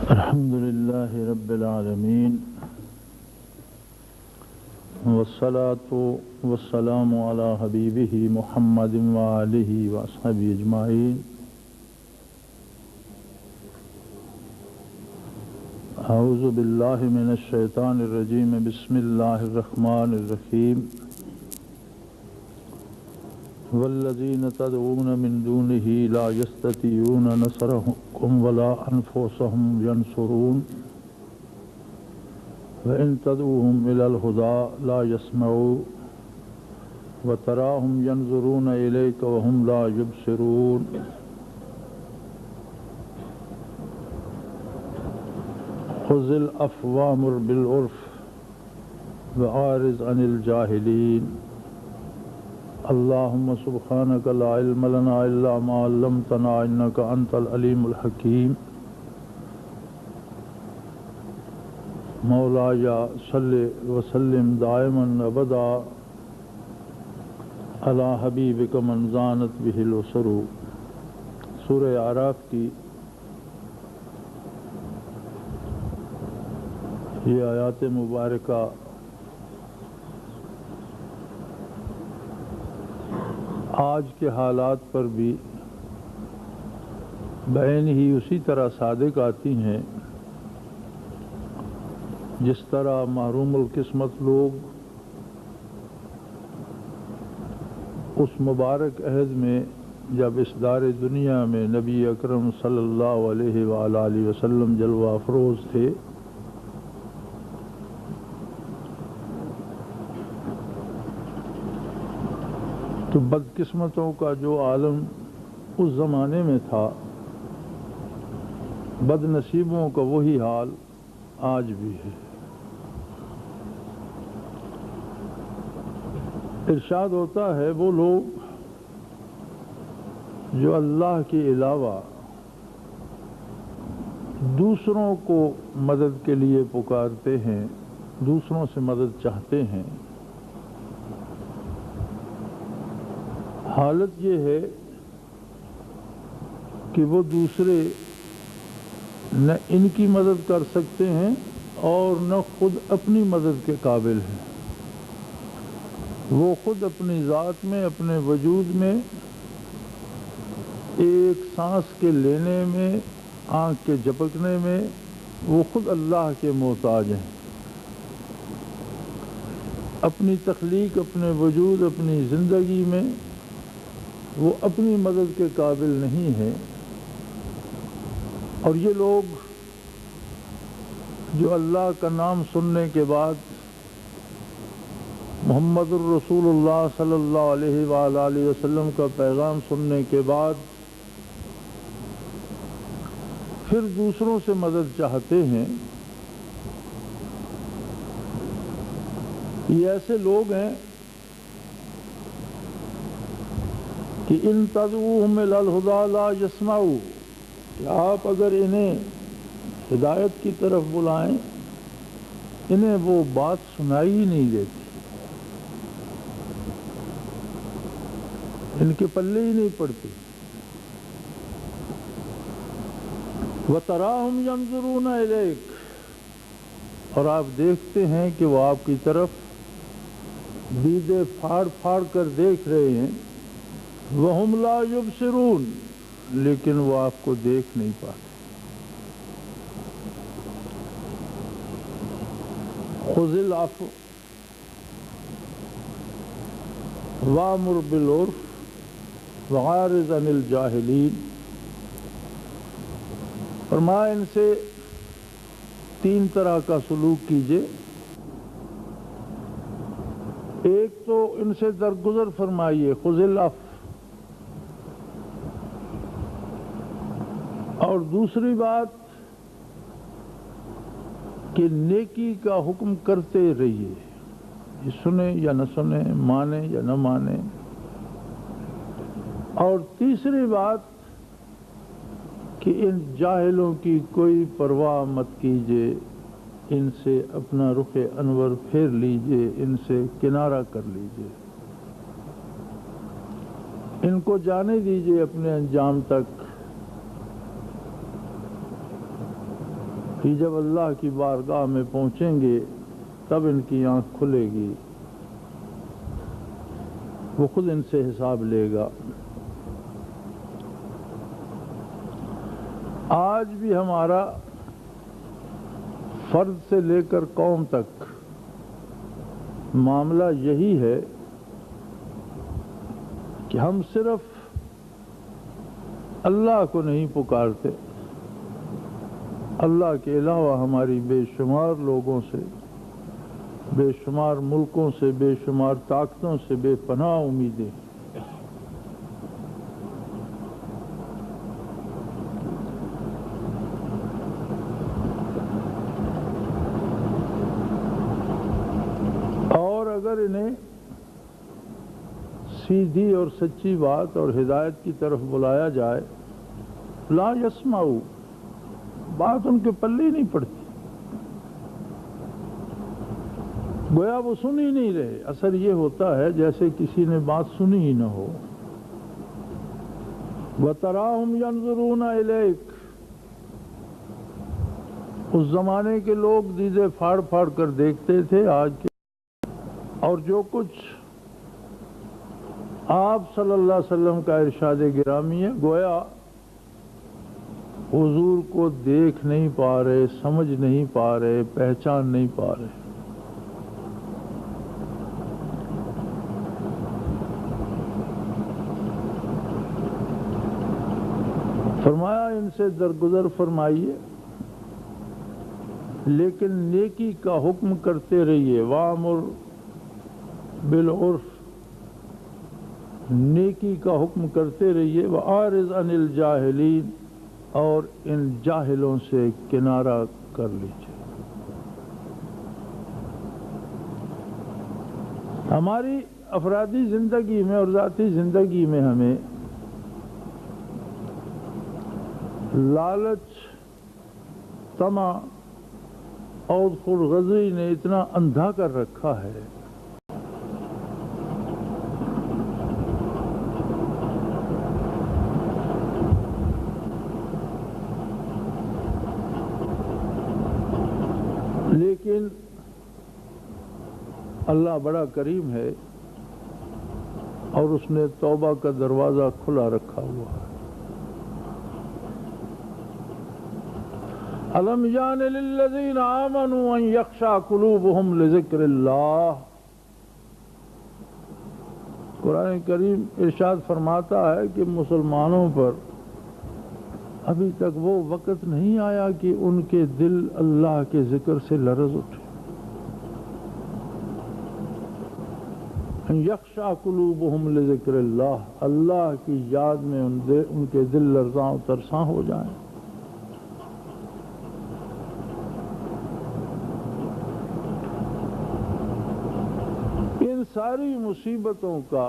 الحمد لله رب العالمين والصلاة والسلام على حبيبه محمد وآله وأصحابه أجمعين. أعوذ بالله من الشيطان الرجيم. بسم الله الرحمن الرحيم. والذين تدعون من دونه لا يستطيعون نصركم ولا أنفسهم ينصرون وإن تدعوهم إلى الهدى لا يسمعوا وتراهم ينظرون إليك وهم لا يبصرون. خذ العفو وأمر بالعرف وأعرض عن الجاهلين. اللهم سبحانك لا علم لنا إلا ما علمتنا إنك أنت العليم الحكيم. مولاي صل وسلم دائما أبدا على حبيبك من زانت به الأسر. سورہ اعراف کی یہ آیات مبارکہ آج کے حالات پر بھی بعین ہی اسی طرح صادق آتی ہیں جس طرح محروم القسمت لوگ اس مبارک عہد میں جب اس دار دنیا میں نبی اکرم صلی اللہ علیہ وآلہ وسلم جلوہ افروز تھے، تو بدقسمتوں کا جو عالم اس زمانے میں تھا، بد نصیبوں کا وہی حال آج بھی ہے. ارشاد ہوتا ہے وہ لوگ جو اللہ کے علاوہ دوسروں کو مدد کے لیے پکارتے ہیں، دوسروں سے مدد چاہتے ہیں، حالت یہ ہے کہ وہ دوسرے نہ ان کی مدد کر سکتے ہیں اور نہ خود اپنی مدد کے قابل ہیں. وہ خود اپنی ذات میں، اپنے وجود میں، ایک سانس کے لینے میں، آنکھ کے جھپکنے میں وہ خود اللہ کے محتاج ہیں. اپنی تخلیق، اپنے وجود، اپنی زندگی میں وہ اپنی مدد کے قابل نہیں ہیں. اور یہ لوگ جو اللہ کا نام سننے کے بعد، محمد الرسول اللہ صلی اللہ علیہ وآلہ وسلم کا پیغام سننے کے بعد پھر دوسروں سے مدد چاہتے ہیں، یہ ایسے لوگ ہیں کہ ان تدعوہم الی الہدی لا یسمعوا، کہ آپ اگر انہیں ہدایت کی طرف بلائیں انہیں وہ بات سنائی ہی نہیں دیتی، ان کے پلے ہی نہیں پڑتی. وَتَرَاهُمْ يَنْظُرُونَ إِلَيْكَ، اور آپ دیکھتے ہیں کہ وہ آپ کی طرف دیدے پھاڑ پھاڑ کر دیکھ رہے ہیں. وَهُمْ لَا يُبْصِرُونَ، لیکن وہ آپ کو دیکھ نہیں پاتے. خُذِ الْعَفْوَ وَأْمُرْ بِالْعُرْفِ وَأَعْرِضْ عَنِ الْجَاهِلِينَ. فرمایا ان سے تین طرح کا سلوک کیجئے. ایک تو ان سے درگزر فرمائیے، خُذِ الْعَفْوَ، اور دوسری بات کہ نیکی کا حکم کرتے رہیے، یہ سنیں یا نہ سنیں، مانیں یا نہ مانیں. اور تیسری بات کہ ان جاہلوں کی کوئی پرواہ مت کیجیے، ان سے اپنا رخ انور پھیر لیجیے، ان سے کنارہ کر لیجیے، ان کو جانے دیجیے اپنے انجام تک. کہ جب اللہ کی بارگاہ میں پہنچیں گے تب ان کی آنکھ کھلے گی، وہ خود ان سے حساب لے گا۔ آج بھی ہمارا فرد سے لے کر قوم تک معاملہ یہی ہے کہ ہم صرف اللہ کو نہیں پکارتے، اللہ کے علاوہ ہماری بے شمار لوگوں سے، بے شمار ملکوں سے، بے شمار طاقتوں سے بے پناہ امیدیں۔ اور اگر انہیں سیدھی اور سچی بات اور ہدایت کی طرف بلایا جائے، لا یسمعوا، بات ان کے پلے نہیں پڑتی، گویا وہ سن ہی نہیں رہے۔ اثر یہ ہوتا ہے جیسے کسی نے بات سنی ہی نہ ہو۔ وَتَرَاهُمْ يَنْظُرُونَ إِلَيْكَ، اس زمانے کے لوگ دیدے پھاڑ پھاڑ کر دیکھتے تھے آج کے، اور جو کچھ آپ صلی اللہ علیہ وسلم کا ارشاد گرامی ہے، گویا حضور کو دیکھ نہیں پا رہے، سمجھ نہیں پا رہے، پہچان نہیں پا رہے۔ فرمایا ان سے درگزر فرمائیے، لیکن نیکی کا حکم کرتے رہیے، وَأْمُرْ بِالْعُرْفِ، نیکی کا حکم کرتے رہیے، وَأَعْرِضْ عَنِ الْجَاهِلِينَ، اور ان جاہلوں سے کنارہ کر لیجیے۔ ہماری افرادی زندگی میں اور ذاتی زندگی میں ہمیں لالچ، طمع اور خودغرضی نے اتنا اندھا کر رکھا ہے لیکن اللہ بڑا کریم ہے اور اس نے توبہ کا دروازہ کھلا رکھا ہوا ہے۔ أَلَمْ يَعْنِ لِلَّذِينَ آمَنُوا أَن يَخْشَعَ قُلُوبُهُمْ لِذِكْرِ اللَّهِ، قرآن کریم ارشاد فرماتا ہے کہ مسلمانوں پر ابھی تک وہ وقت نہیں آیا کہ ان کے دل اللہ کے ذکر سے لرز اٹھے۔ أَن يَخْشَعَ قُلُوبُهُمْ لِذِكْرِ اللَّهِ، اللہ کی یاد میں ان کے دل لرزاں و ترساں ہو جائیں۔ ان ساری مصیبتوں کا،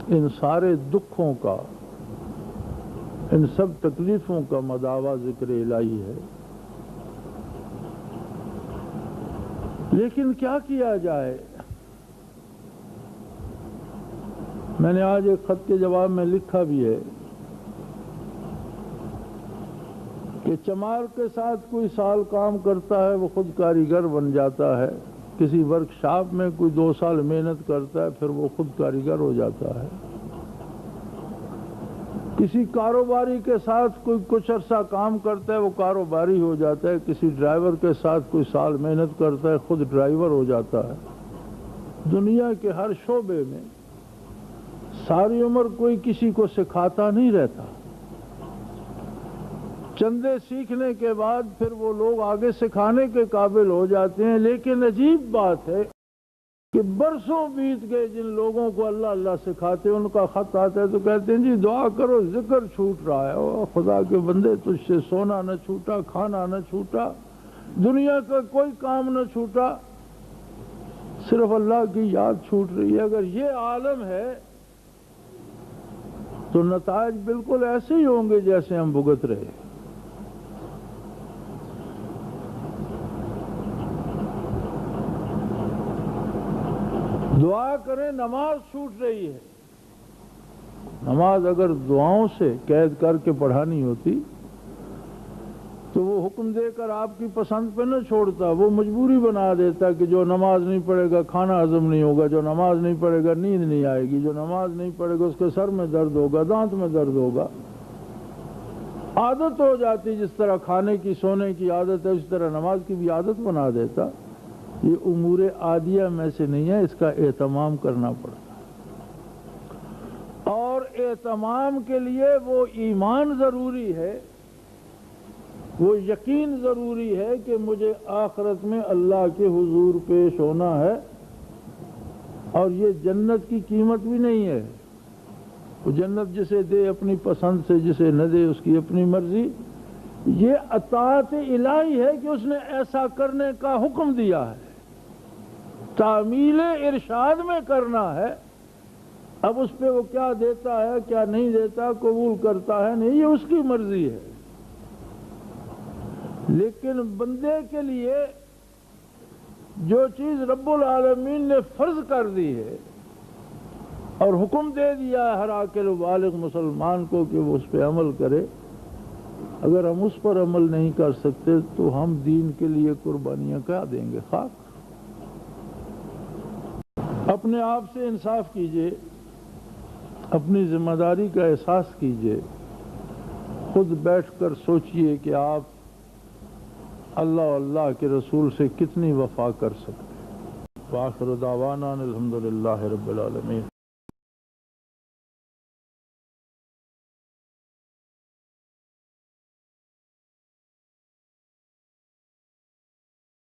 ان سارے دکھوں کا، ان سب تکلیفوں کا مداوا ذکر الہی ہے۔ لیکن کیا کیا جائے؟ میں نے آج ایک خط کے جواب میں لکھا بھی ہے کہ چمار کے ساتھ کوئی سال کام کرتا ہے وہ خود کاریگر بن جاتا ہے، کسی ورکشاپ میں کوئی 2 سال محنت کرتا ہے پھر وہ خود کاریگر ہو جاتا ہے، کسی کاروباری کے ساتھ کوئی کچھ عرصہ کام کرتا ہے وہ کاروباری ہو جاتا ہے، کسی ڈرائیور کے ساتھ کوئی سال محنت کرتا ہے خود ڈرائیور ہو جاتا ہے۔ دنیا کے ہر شعبے میں ساری عمر کوئی کسی کو سکھاتا نہیں رہتا، چندے سیکھنے کے بعد پھر وہ لوگ آگے سکھانے کے قابل ہو جاتے ہیں۔ لیکن عجیب بات ہے کہ برسوں بیت گئے، جن لوگوں کو اللہ اللہ سکھاتے ان کا خط آتا ہے تو کہتے ہیں جی دعا کرو ذکر چھوٹ رہا ہے۔ او خدا کے بندے، تجھ سے سونا نہ چھوٹا، کھانا نہ چھوٹا، دنیا کا کوئی کام نہ چھوٹا، صرف اللہ کی یاد چھوٹ رہی ہے۔ اگر یہ عالم ہے تو نتائج بالکل ایسے ہی ہوں گے جیسے ہم بھگت رہے۔ دعا کریں، نماز چھوٹ رہی ہے۔ نماز اگر دعاؤں سے قید کر کے پڑھانی ہوتی تو وہ حکم دے کر آپ کی پسند پہ نہ چھوڑتا، وہ مجبوری بنا دیتا کہ جو نماز نہیں پڑھے گا کھانا ہضم نہیں ہوگا، جو نماز نہیں پڑھے گا نیند نہیں آئے گی، جو نماز نہیں پڑھے گا اس کے سر میں درد ہوگا، دانت میں درد ہوگا۔ عادت ہو جاتی، جس طرح کھانے کی سونے کی عادت ہے اس طرح نماز کی بھی عادت بنا دیتا۔ یہ امور عادیہ میں سے نہیں ہے، اس کا اہتمام کرنا پڑتا ہے، اور اہتمام کے لیے وہ ایمان ضروری ہے، وہ یقین ضروری ہے کہ مجھے آخرت میں اللہ کے حضور پیش ہونا ہے، اور یہ جنت کی قیمت بھی نہیں ہے۔ وہ جنت جسے دے اپنی پسند سے، جسے نہ دے اس کی اپنی مرضی۔ یہ اطاعت الہی ہے کہ اس نے ایسا کرنے کا حکم دیا ہے، تعمیل ارشاد میں کرنا ہے۔ اب اس پہ وہ کیا دیتا ہے کیا نہیں دیتا، قبول کرتا ہے نہیں، یہ اس کی مرضی ہے۔ لیکن بندے کے لیے جو چیز رب العالمین نے فرض کر دی ہے اور حکم دے دیا ہے ہر عاقل و بالغ مسلمان کو کہ وہ اس پہ عمل کرے، اگر ہم اس پر عمل نہیں کر سکتے تو ہم دین کے لیے قربانیاں کیا دیں گے؟ خاک۔ اپنے آپ سے انصاف کیجئے، اپنی ذمہ داری کا احساس کیجئے، خود بیٹھ کر سوچئے کہ آپ اللہ و اللہ کے رسول سے کتنی وفا کر سکتے ہیں۔ وآخر دعوانا الحمدللہ رب العالمین۔